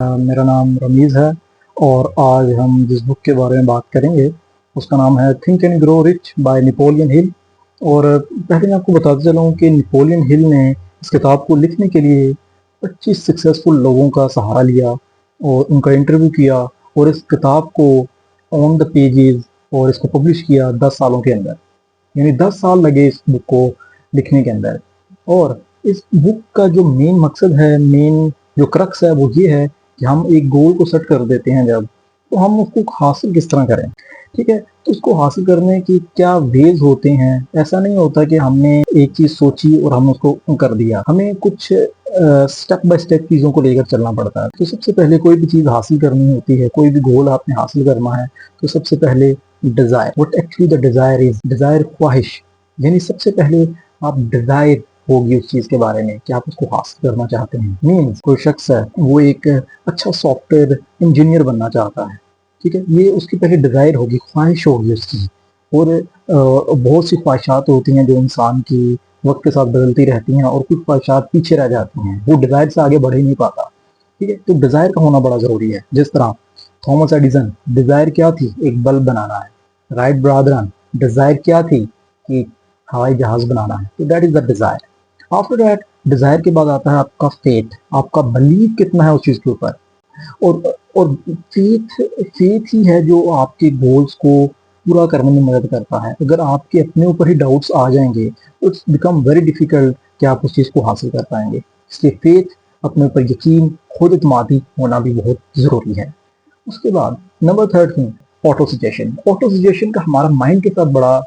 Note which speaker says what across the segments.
Speaker 1: मेरा नाम रमीज़ है और आज हम जिस बुक के बारे में बात करेंगे उसका नाम है think and grow rich by Napoleon Hill. और पहले मैं आपको बताते चलूँ कि नेपोलियन हिल ने इस किताब को लिखने के लिए 25 सक्सेसफुल लोगों का सहारा लिया और उनका इंटरव्यू किया और इस किताब को ऑन द पेजेस और इसको पब्लिश किया 10 सालों के अंदर। यानी 10 साल लगे इस बुक को लिखने के अंदर। और इस बुक का जो मेन मकसद है, मेन जो क्रक्स है वो ये है कि हम एक गोल को सेट कर देते हैं जब, तो हम उसको हासिल किस तरह करें। ठीक है, तो उसको हासिल करने की क्या वेज होते हैं। ऐसा नहीं होता कि हमने एक चीज सोची और हमने उसको कर दिया, हमें कुछ स्टेप बाय स्टेप चीजों को लेकर चलना पड़ता है। तो सबसे पहले कोई भी चीज हासिल करनी होती है, कोई भी गोल आपने हासिल करना है, तो सबसे पहले desire, what actually the desire is, desire ख्वाहिश, यानी सबसे पहले आप डिजायर होगी उस चीज के बारे में कि आप उसको हासिल करना चाहते हैं। मीन्स कोई शख्स है वो एक अच्छा सॉफ्टवेयर इंजीनियर बनना चाहता है, ठीक है, ये उसकी पहले डिजायर होगी, ख्वाहिश होगी उसकी। और बहुत सी ख्वाहिशात होती हैं जो इंसान की वक्त के साथ बदलती रहती हैं और कुछ ख्वाहिशात पीछे रह जाती हैं, वो डिजायर से आगे बढ़ ही नहीं पाता। ठीक है, तो डिजायर का होना बड़ा जरूरी है। जिस तरह थॉमस एडिसन, डिजायर क्या थी, एक बल्ब बनाना है। राइट ब्रदरन, डिजायर क्या थी कि हवाई जहाज बनाना है। तो that is the desire. After that desire के बाद आता है आपका फेथ, आपका बिलीव कितना है उस चीज के ऊपर। और फेथ फेथ ही है जो आपके गोल्स को पूरा करने में मदद करता है। अगर आपके अपने ऊपर ही डाउट्स आ जाएंगे तो इट्स बिकम वेरी डिफिकल्ट कि आप उस चीज को हासिल कर पाएंगे। इसलिए फेथ, अपने ऊपर यकीन, खुद इत्मीनान होना भी बहुत जरूरी है। उसके बाद number third thing, auto suggestion. Auto suggestion का हमारा माइंड के साथ बड़ा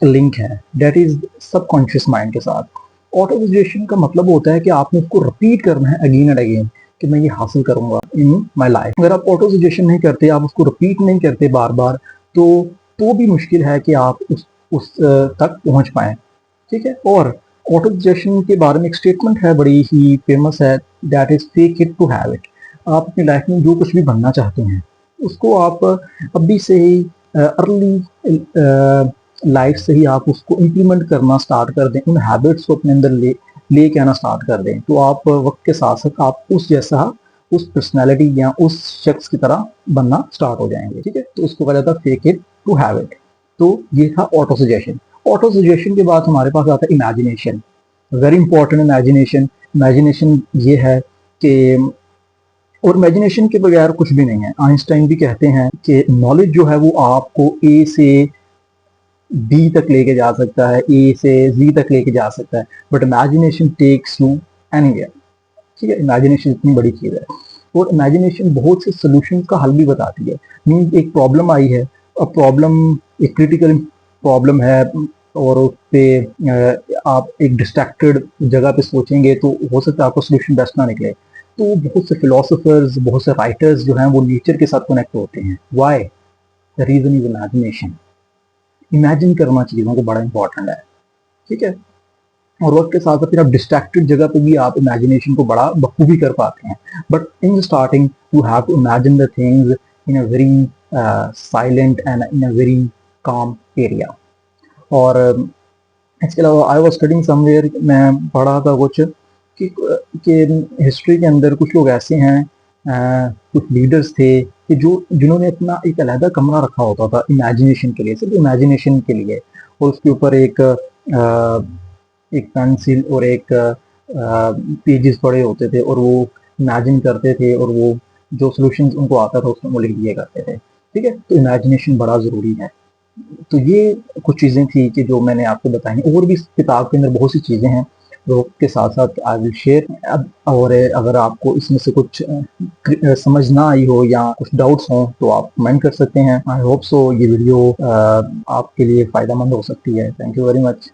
Speaker 1: लिंक है, डेट इज सबकॉन्शियस माइंड के साथ। ऑटो सजेशन का मतलब होता है कि आपने उसको रिपीट करना है अगेन एंड अगेन कि मैं ये हासिल करूंगा इन माय लाइफ। अगर आप ऑटो सजेशन नहीं करते, आप उसको रिपीट नहीं करते बार बार, तो भी मुश्किल है कि आप उस तक पहुंच पाए। ठीक है, और ऑटो सजेशन के बारे में एक स्टेटमेंट है बड़ी ही फेमस है, that is fake it to have it. आप अपनी लाइफ में जो कुछ भी बनना चाहते हैं उसको आप अभी से ही अर्ली लाइफ से ही आप उसको इम्प्लीमेंट करना स्टार्ट कर दें, उन हैबिट्स को अपने अंदर लेके आना स्टार्ट कर दें, तो आप वक्त के साथ साथ आप उस जैसा, उस पर्सनैलिटी या उस शख्स की तरह बनना स्टार्ट हो जाएंगे। ठीक है, तो उसको कहा जाता है fake it to have it. तो ये था ऑटो सजेशन। ऑटो सजेशन के बाद हमारे पास आता है imagination, very important. Imagination, imagination ये है कि, और इमेजिनेशन के बगैर कुछ भी नहीं है। आइंस्टाइन भी कहते हैं कि नॉलेज जो है वो आपको ए से बी तक लेके जा सकता है, ए से जी तक लेके जा सकता है, but imagination takes you anywhere. ठीक है, इमेजिनेशन इतनी बड़ी चीज है। और इमेजिनेशन बहुत से सोल्यूशन का हल भी बताती है। मीन एक प्रॉब्लम आई है, अब प्रॉब्लम एक क्रिटिकल प्रॉब्लम है और उस पे आप एक डिस्ट्रैक्टेड जगह पे सोचेंगे तो हो सकता है आपको सोल्यूशन बेस्ट ना निकले। तो बहुत से फिलोसोफर्स, बहुत से राइटर्स जो हैं वो नेचर के साथ कनेक्ट होते हैं। Why? The reason is imagination. Imagine करना चीजों को बड़ा इंपॉर्टेंट है। ठीक है, और वक्त के साथ साथ फिर आप डिस्ट्रैक्टेड जगह पे भी आप इमेजिनेशन को बड़ा बखूबी कर पाते हैं। But in starting you have to imagine the things in a very silent and in a very calm area. और इसके अलावा आई वॉज स्टडिंग समवेयर, मैं पढ़ा था कुछ कि हिस्ट्री के अंदर कुछ लोग ऐसे हैं, कुछ लीडर्स थे कि जिन्होंने अपना एक अलहदा कमरा रखा होता था इमेजिनेशन के लिए, सिर्फ इमेजिनेशन के लिए। और उसके ऊपर एक पेंसिल और एक पेजेस पड़े होते थे और वो इमेजिन करते थे और वो जो सॉल्यूशंस उनको आता था उसमें वो लिख दिया करते थे। ठीक है, तो इमेजिनेशन बड़ा ज़रूरी है। तो ये कुछ चीज़ें थी कि जो मैंने आपको बताई। और भी इस किताब के अंदर बहुत सी चीज़ें हैं जो के साथ साथ आई विल शेयर। अब और अगर आपको इसमें से कुछ समझ ना आई हो या कुछ डाउट्स हों तो आप कमेंट कर सकते हैं। आई होप सो ये वीडियो आपके लिए फ़ायदेमंद हो सकती है। Thank you very much.